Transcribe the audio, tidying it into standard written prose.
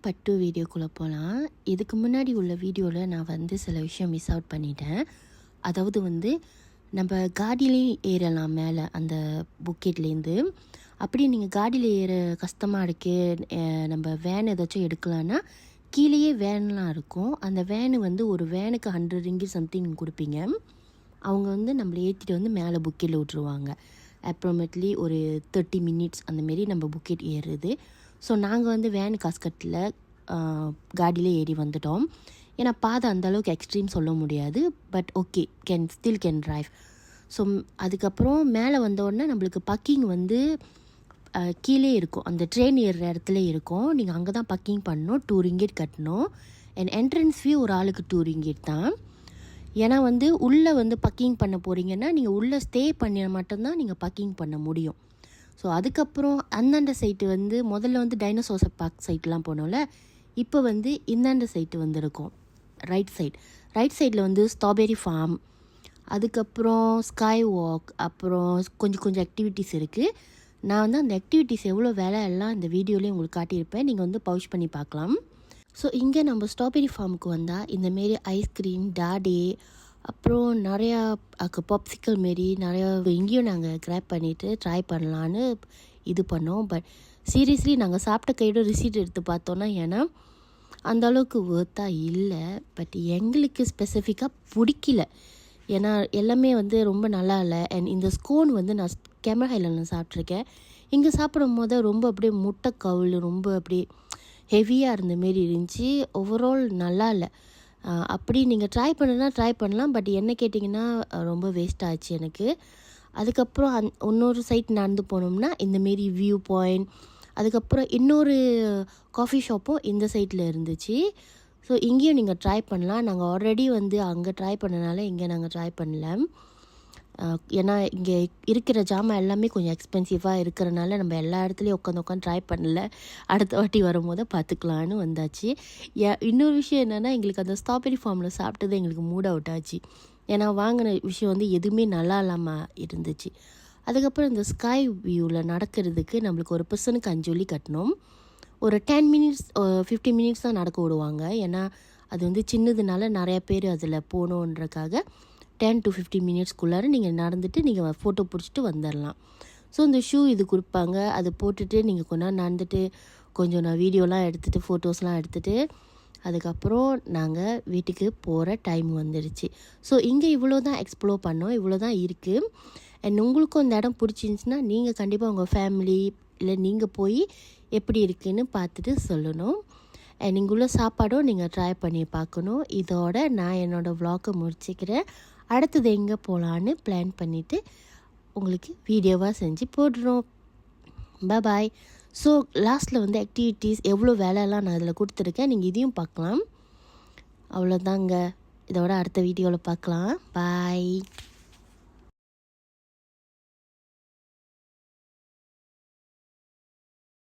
பட்டு வீடியோக்குள்ளே போகலாம். இதுக்கு முன்னாடி உள்ள வீடியோவில் நான் சில விஷயம் மிஸ் அவுட் பண்ணிட்டேன். அதாவது நம்ம காடியிலையும் ஏறலாம் மேலே அந்த புக்கெட்லேருந்து. அப்படி நீங்கள் காடியில் ஏற கஷ்டமாக இருக்குது, நம்ம வேன் ஏதாச்சும் எடுக்கலான்னா கீழேயே வேன்லாம் இருக்கும். அந்த வேனு ஒரு வேனுக்கு 100 ringgit சம்திங் கொடுப்பீங்க. அவங்க நம்மளை ஏற்றிட்டு மேலே புக்கெட்டில் விட்ருவாங்க. அப்ராக்சிமேட்லி ஒரு 30 minutes அந்தமாரி நம்ம புக்கெட் ஏறுது. ஸோ நாங்கள் வேன் காஸ்கட்டில் காடியிலே ஏறி வந்துட்டோம். ஏன்னா பாதை அந்தளவுக்கு எக்ஸ்ட்ரீம் சொல்ல முடியாது, but okay still can drive. So அதுக்கப்புறம் மேலே வந்தோடனே நம்மளுக்கு பக்கிங் கீழே இருக்கும், அந்த ட்ரெயின் ஏறுற இடத்துல இருக்கும். நீங்கள் அங்கே தான் பக்கிங் பண்ணணும், 2 ringgit கட்டணும். அண்ட் என்ட்ரன்ஸ் ஃபீ ஒரு ஆளுக்கு 2 ringgit தான். ஏன்னா உள்ளே பக்கிங் பண்ண போகிறீங்கன்னா நீங்கள் உள்ளே ஸ்டே பண்ண மட்டும்தான் நீங்கள் பக்கிங் பண்ண முடியும். ஸோ அதுக்கப்புறம் அந்தாண்ட சைட்டு முதல்ல டைனோசோர் பார்க் சைட்லாம் போனோம்ல, இப்போ இந்தாண்ட சைட்டு இருக்கும் ரைட் சைடில் ஸ்ட்ராபெரி ஃபார்ம், அதுக்கப்புறம் ஸ்கை வாக், அப்புறம் கொஞ்சம் ஆக்டிவிட்டீஸ் இருக்குது. நான் அந்த ஆக்டிவிட்டீஸ் எவ்வளோ வேலை எல்லாம் இந்த வீடியோலேயே உங்களுக்கு காட்டியிருப்பேன். நீங்கள் பவுச் பண்ணி பார்க்கலாம். ஸோ இங்கே நம்ம ஸ்ட்ராபெரி ஃபார்முக்கு வந்தால் இந்தமாரி ஐஸ்கிரீம், டாடே, அப்புறம் நிறையா பாப்சிக்கல் மாரி நிறையா இங்கேயும் நாங்கள் கிராப் பண்ணிவிட்டு ட்ரை பண்ணலான்னு இது பண்ணோம். பட் சீரியஸ்லி நாங்கள் சாப்பிட்ட கையோட ரிசீட் எடுத்து பார்த்தோன்னா, ஏன்னா அந்தளவுக்கு ஒர்த்தாக இல்லை. பட் எங்களுக்கு ஸ்பெசிஃபிக்காக பிடிக்கல, ஏன்னா எல்லாமே ரொம்ப நல்லா இல்லை. அண்ட் இந்த ஸ்கோன் நான் கேமரா ஹைலண்டில் சாப்பிட்ருக்கேன். இங்கே சாப்பிடும் போது ரொம்ப அப்படியே முட்டை கவுள் ரொம்ப அப்படியே ஹெவியாக இருந்தமாரி இருந்துச்சு. ஓவரால் நல்லா இல்லை. அப்படி நீங்கள் ட்ரை பண்ணலாம். பட் என்ன கேட்டிங்கன்னா ரொம்ப வேஸ்ட் ஆச்சு எனக்கு. அதுக்கப்புறம் இன்னொரு சைட் நடந்து போனோம்னா இந்தமாரி வியூ பாயிண்ட், அதுக்கப்புறம் இன்னொரு காஃபி ஷாப்பும் இந்த சைட்டில் இருந்துச்சு. ஸோ இங்கேயும் நீங்கள் ட்ரை பண்ணலாம். நாங்கள் ஆல்ரெடி அங்கே ட்ரை பண்ணனால இங்கே நாங்கள் ட்ரை பண்ணல. ஏன்னா இங்கே இருக்கிற ஜாமான் எல்லாமே கொஞ்சம் எக்ஸ்பென்சிவாக இருக்கிறனால நம்ம எல்லா இடத்துலையும் உட்காந்து ட்ரை பண்ணல. அடுத்த வாட்டி வரும்போது பார்த்துக்கலான்னு வந்தாச்சு. இன்னொரு விஷயம் என்னென்னா, எங்களுக்கு அந்த ஸ்ட்ராபெரி ஃபார்மில் சாப்பிட்டது எங்களுக்கு மூட் அவுட் ஆச்சு. ஏன்னா வாங்கின விஷயம் எதுவுமே நல்லா இல்லாமல் இருந்துச்சு. அதுக்கப்புறம் இந்த ஸ்கை வியூவில் நடக்கிறதுக்கு நம்மளுக்கு ஒரு பர்சனுக்கு 5 வெள்ளி கட்டணும். ஒரு 10 minutes 15 minutes தான் நடக்க விடுவாங்க. ஏன்னா அது சின்னதுனால நிறையா பேர் அதில் போகணுன்றக்காக 10 to 15 minutesக்குள்ளார நீங்கள் நடந்துட்டு நீங்கள் ஃபோட்டோ பிடிச்சிட்டு வந்துடலாம். ஸோ இந்த ஷூ இது கொடுப்பாங்க, அது போட்டுட்டு நீங்கள் கொஞ்ச நேரம் நடந்துட்டு கொஞ்சம் நான் வீடியோலாம் எடுத்துகிட்டு ஃபோட்டோஸ்லாம் எடுத்துகிட்டு அதுக்கப்புறம் நாங்கள் வீட்டுக்கு போகிற டைம் வந்துடுச்சு. ஸோ இங்கே இவ்வளோ தான் எக்ஸ்ப்ளோர் பண்ணோம், இவ்வளோ தான் இருக்குது. அண்ட் உங்களுக்கும் இந்த இடம் பிடிச்சிருந்துச்சின்னா நீங்கள் கண்டிப்பாக உங்கள் ஃபேமிலி இல்லை நீங்கள் போய் எப்படி இருக்குதுன்னு பார்த்துட்டு சொல்லணும். அண்ட் இங்கே உள்ள சாப்பாடும் நீங்கள் ட்ரை பண்ணி பார்க்கணும். இதோட நான் என்னோடய vlog முடிச்சுக்கிறேன். அடுத்தது எங்கே போகலான்னு பிளான் பண்ணிவிட்டு உங்களுக்கு வீடியோவாக செஞ்சு போடுறோம். பாய். ஸோ லாஸ்ட்டில் ஆக்டிவிட்டீஸ் எவ்வளோ வேலையெல்லாம் நான் அதில் கொடுத்துருக்கேன், நீங்கள் இதையும் பார்க்கலாம். அவ்வளோதாங்க. இதோட அடுத்த வீடியோவில் பார்க்கலாம். பாய்.